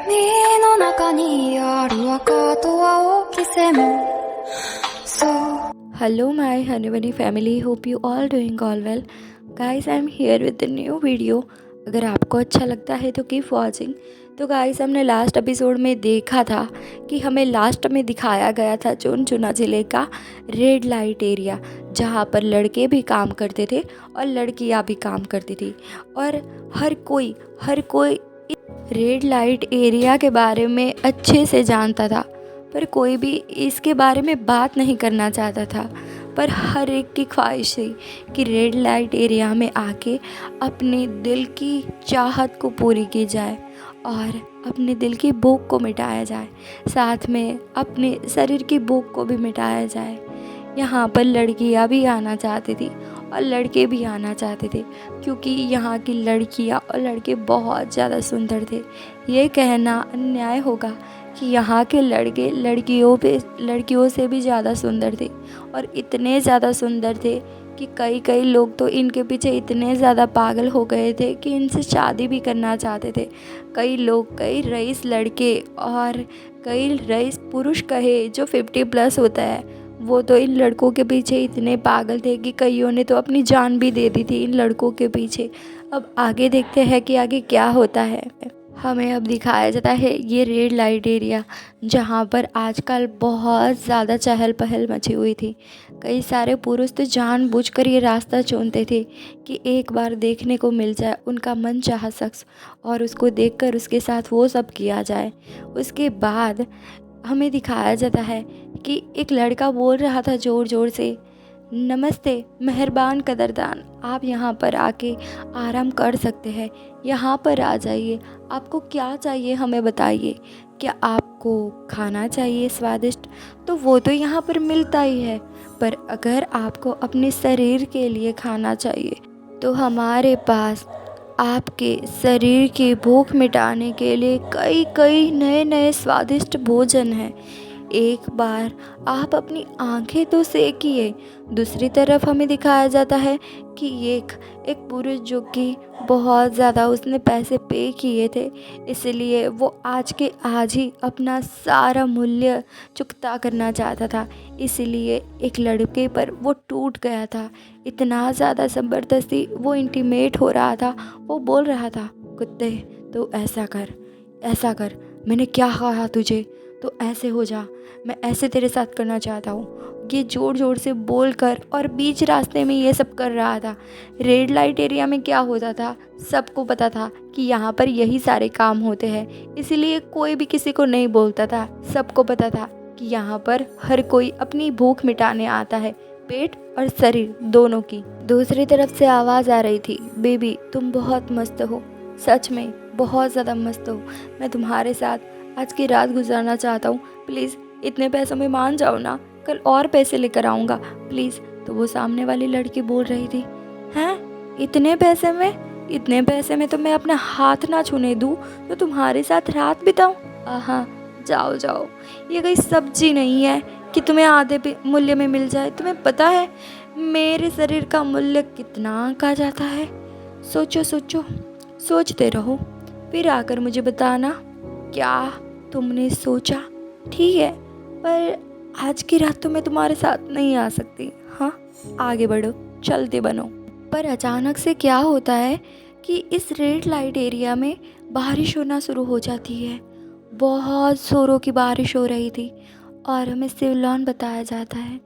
海の中にある赤と青き線そう Hello my honey bunny family, hope you all doing all well. Guys, I'm here with the new video. अगर आपको अच्छा लगता है तो कीप वॉचिंग। तो गाइस, हमने लास्ट एपिसोड में देखा था कि हमें लास्ट में दिखाया गया था चुनचुना ज़िले का रेड लाइट एरिया, जहाँ पर लड़के भी काम करते थे और लड़कियाँ भी काम करती थी, और हर कोई रेड लाइट एरिया के बारे में अच्छे से जानता था, पर कोई भी इसके बारे में बात नहीं करना चाहता था। पर हर एक की ख्वाहिश थी कि रेड लाइट एरिया में आके अपने दिल की चाहत को पूरी की जाए और अपने दिल की भूख को मिटाया जाए, साथ में अपने शरीर की भूख को भी मिटाया जाए। यहाँ पर लड़कियाँ भी आना चाहती थी और लड़के भी आना चाहते थे, क्योंकि यहाँ की लड़कियाँ और लड़के बहुत ज़्यादा सुंदर थे। ये कहना अन्याय होगा कि यहाँ के लड़के लड़कियों से भी ज़्यादा सुंदर थे, और इतने ज़्यादा सुंदर थे कि कई लोग तो इनके पीछे इतने ज़्यादा पागल हो गए थे कि इनसे शादी भी करना चाहते थे। कई रईस लड़के और कई रईस पुरुष कहे जो 50+ होता है, वो तो इन लड़कों के पीछे इतने पागल थे कि कईयों ने तो अपनी जान भी दे दी थी इन लड़कों के पीछे। अब आगे देखते हैं कि आगे क्या होता है। हमें अब दिखाया जाता है ये रेड लाइट एरिया, जहाँ पर आजकल बहुत ज़्यादा चहल पहल मची हुई थी। कई सारे पुरुष तो जानबूझकर ये रास्ता चुनते थे कि एक बार देखने को मिल जाए उनका मनचाहा शख्स, और उसको देखकर उसके साथ वो सब किया जाए। उसके बाद हमें दिखाया जाता है कि एक लड़का बोल रहा था ज़ोर ज़ोर से, नमस्ते मेहरबान कदरदान, आप यहाँ पर आके आराम कर सकते हैं, यहाँ पर आ जाइए, आपको क्या चाहिए हमें बताइए। क्या आपको खाना चाहिए स्वादिष्ट, तो वो तो यहाँ पर मिलता ही है, पर अगर आपको अपने शरीर के लिए खाना चाहिए तो हमारे पास आपके शरीर की भूख मिटाने के लिए कई नए स्वादिष्ट भोजन हैं। एक बार आप अपनी आंखें तो सेकिए। दूसरी तरफ हमें दिखाया जाता है कि एक पुरुष जो कि बहुत ज़्यादा उसने पैसे पे किए थे, इसलिए वो आज के आज ही अपना सारा मूल्य चुकता करना चाहता था, इसलिए एक लड़के पर वो टूट गया था। इतना ज़्यादा ज़बरदस्ती वो इंटीमेट हो रहा था। वो बोल रहा था, कुत्ते तो ऐसा कर, मैंने क्या कहा तुझे, तो ऐसे हो जा, मैं ऐसे तेरे साथ करना चाहता हूँ। ये ज़ोर ज़ोर से बोलकर और बीच रास्ते में ये सब कर रहा था। रेड लाइट एरिया में क्या होता था, सबको पता था कि यहाँ पर यही सारे काम होते हैं, इसीलिए कोई भी किसी को नहीं बोलता था। सबको पता था कि यहाँ पर हर कोई अपनी भूख मिटाने आता है, पेट और शरीर दोनों की। दूसरी तरफ से आवाज़ आ रही थी, बेबी तुम बहुत मस्त हो, सच में बहुत ज़्यादा मस्त हो, मैं तुम्हारे साथ आज की रात गुजारना चाहता हूँ, प्लीज़ इतने पैसों में मान जाओ ना, कल और पैसे लेकर आऊँगा प्लीज़। तो वो सामने वाली लड़की बोल रही थी, हैं इतने पैसे में तो मैं अपना हाथ ना छूने दूँ तो तुम्हारे साथ रात बिताऊँ। हाँ जाओ, ये कोई सब्जी नहीं है कि तुम्हें आधे मूल्य में मिल जाए। तुम्हें पता है मेरे शरीर का मूल्य कितना का जाता है? सोचते रहो, फिर आकर मुझे बताना क्या तुमने सोचा। ठीक है, पर आज की रात तो मैं तुम्हारे साथ नहीं आ सकती। हाँ आगे बढ़ो, चलते बनो। पर अचानक से क्या होता है कि इस रेड लाइट एरिया में बारिश होना शुरू हो जाती है। बहुत ज़ोरों की बारिश हो रही थी, और हमें सिवलॉन बताया जाता है,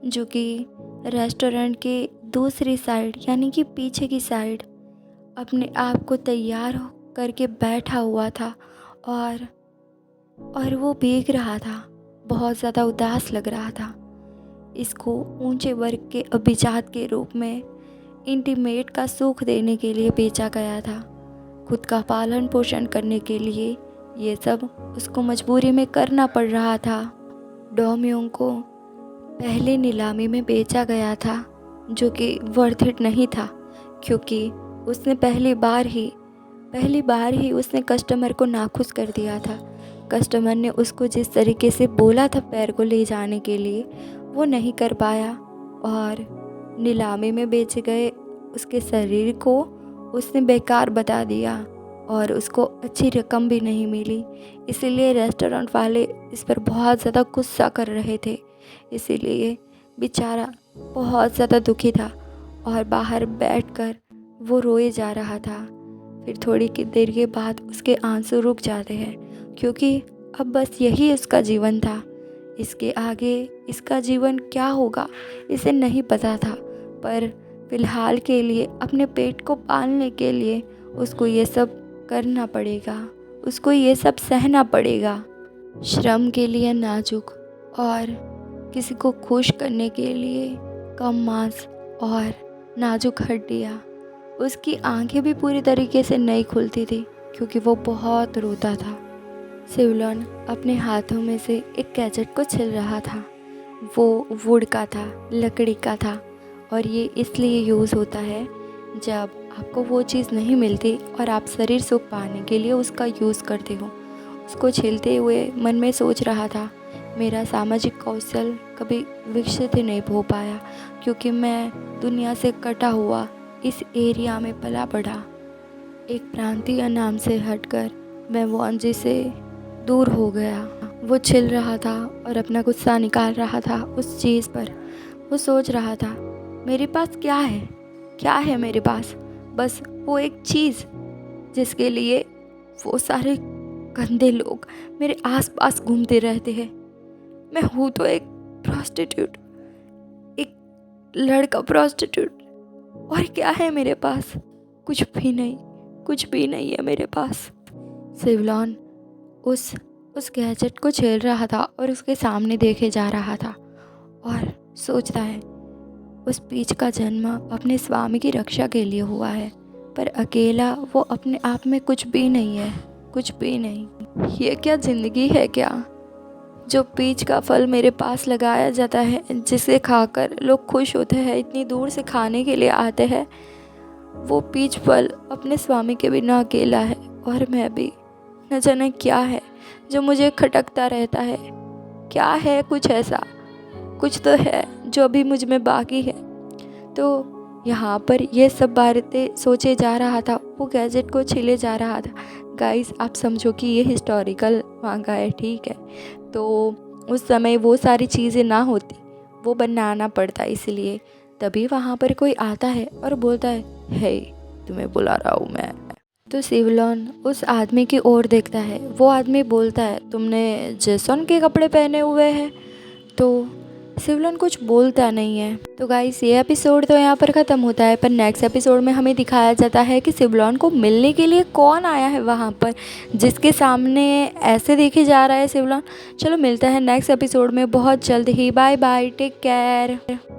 जो कि रेस्टोरेंट के दूसरी साइड यानी कि पीछे की साइड अपने आप को तैयार करके बैठा हुआ था, और वो भीग रहा था, बहुत ज़्यादा उदास लग रहा था। इसको ऊंचे वर्ग के अभिजात के रूप में इंटीमेट का सुख देने के लिए बेचा गया था। खुद का पालन पोषण करने के लिए ये सब उसको मजबूरी में करना पड़ रहा था। डोमयोंग को पहले नीलामी में बेचा गया था, जो कि वर्थ इट नहीं था, क्योंकि उसने पहली बार ही उसने कस्टमर को नाखुश कर दिया था। कस्टमर ने उसको जिस तरीके से बोला था पैर को ले जाने के लिए, वो नहीं कर पाया, और नीलामी में बेचे गए उसके शरीर को उसने बेकार बता दिया, और उसको अच्छी रकम भी नहीं मिली। इसीलिए रेस्टोरेंट वाले इस पर बहुत ज़्यादा गुस्सा कर रहे थे। इसीलिए बेचारा बहुत ज़्यादा दुखी था और बाहर बैठकर वो रोए जा रहा था। फिर थोड़ी की देर के बाद उसके आंसू रुक जाते हैं, क्योंकि अब बस यही उसका जीवन था। इसके आगे इसका जीवन क्या होगा इसे नहीं पता था, पर फ़िलहाल के लिए अपने पेट को पालने के लिए उसको ये सब करना पड़ेगा, उसको ये सब सहना पड़ेगा। श्रम के लिए नाजुक और किसी को खुश करने के लिए कम मांस और नाजुक हड्डियाँ। उसकी आंखें भी पूरी तरीके से नहीं खुलती थी, क्योंकि वो बहुत रोता था। सेवलॉन अपने हाथों में से एक गैजेट को छिल रहा था। वो वुड का था, लकड़ी का था, और ये इसलिए यूज़ होता है जब आपको वो चीज़ नहीं मिलती और आप शरीर सुख पाने के लिए उसका यूज़ करते हो। उसको छीलते हुए मन में सोच रहा था, मेरा सामाजिक कौशल कभी विकसित ही नहीं हो पाया, क्योंकि मैं दुनिया से कटा हुआ इस एरिया में पला बढ़ा। एक प्रांतीय नाम से हटकर मैं वांजी से दूर हो गया। वो छिल रहा था और अपना गुस्सा निकाल रहा था उस चीज़ पर। वो सोच रहा था, मेरे पास क्या है, क्या है मेरे पास? बस वो एक चीज़ जिसके लिए वो सारे गंदे लोग मेरे आसपास घूमते रहते हैं। मैं हूँ तो एक प्रोस्टिट्यूट, एक लड़का प्रोस्टिट्यूट, और क्या है मेरे पास? कुछ भी नहीं, कुछ भी नहीं है मेरे पास। सेवलॉन उस गैजेट को छेल रहा था और उसके सामने देखे जा रहा था और सोचता है, उस पीच का जन्म अपने स्वामी की रक्षा के लिए हुआ है, पर अकेला वो अपने आप में कुछ भी नहीं है, कुछ भी नहीं। ये क्या ज़िंदगी है क्या? जो पीच का फल मेरे पास लगाया जाता है, जिसे खाकर लोग खुश होते हैं, इतनी दूर से खाने के लिए आते हैं, वो पीच फल अपने स्वामी के बिना अकेला है। और मैं भी न जाने क्या है जो मुझे खटकता रहता है। क्या है? कुछ ऐसा कुछ तो है जो अभी मुझ में बाकी है। तो यहाँ पर ये सब बातें सोचे जा रहा था, वो गैजेट को छीले जा रहा था। गाइस, आप समझो कि ये हिस्टोरिकल मांगा है, ठीक है? तो उस समय वो सारी चीज़ें ना होती, वो बनाना पड़ता, इसलिए तभी वहाँ पर कोई आता है और बोलता है, हे, तुम्हें बुला रहा हूँ मैं। तो सेवलॉन उस आदमी की ओर देखता है। वो आदमी बोलता है, तुमने जेसन के कपड़े पहने हुए हैं। तो सेवलॉन कुछ बोलता नहीं है। तो गाइस, ये एपिसोड तो यहाँ पर ख़त्म होता है, पर नेक्स्ट एपिसोड में हमें दिखाया जाता है कि सेवलॉन को मिलने के लिए कौन आया है वहाँ पर, जिसके सामने ऐसे देखे जा रहा है सेवलॉन। चलो मिलता है नेक्स्ट एपिसोड में बहुत जल्द ही। Bye bye, take care.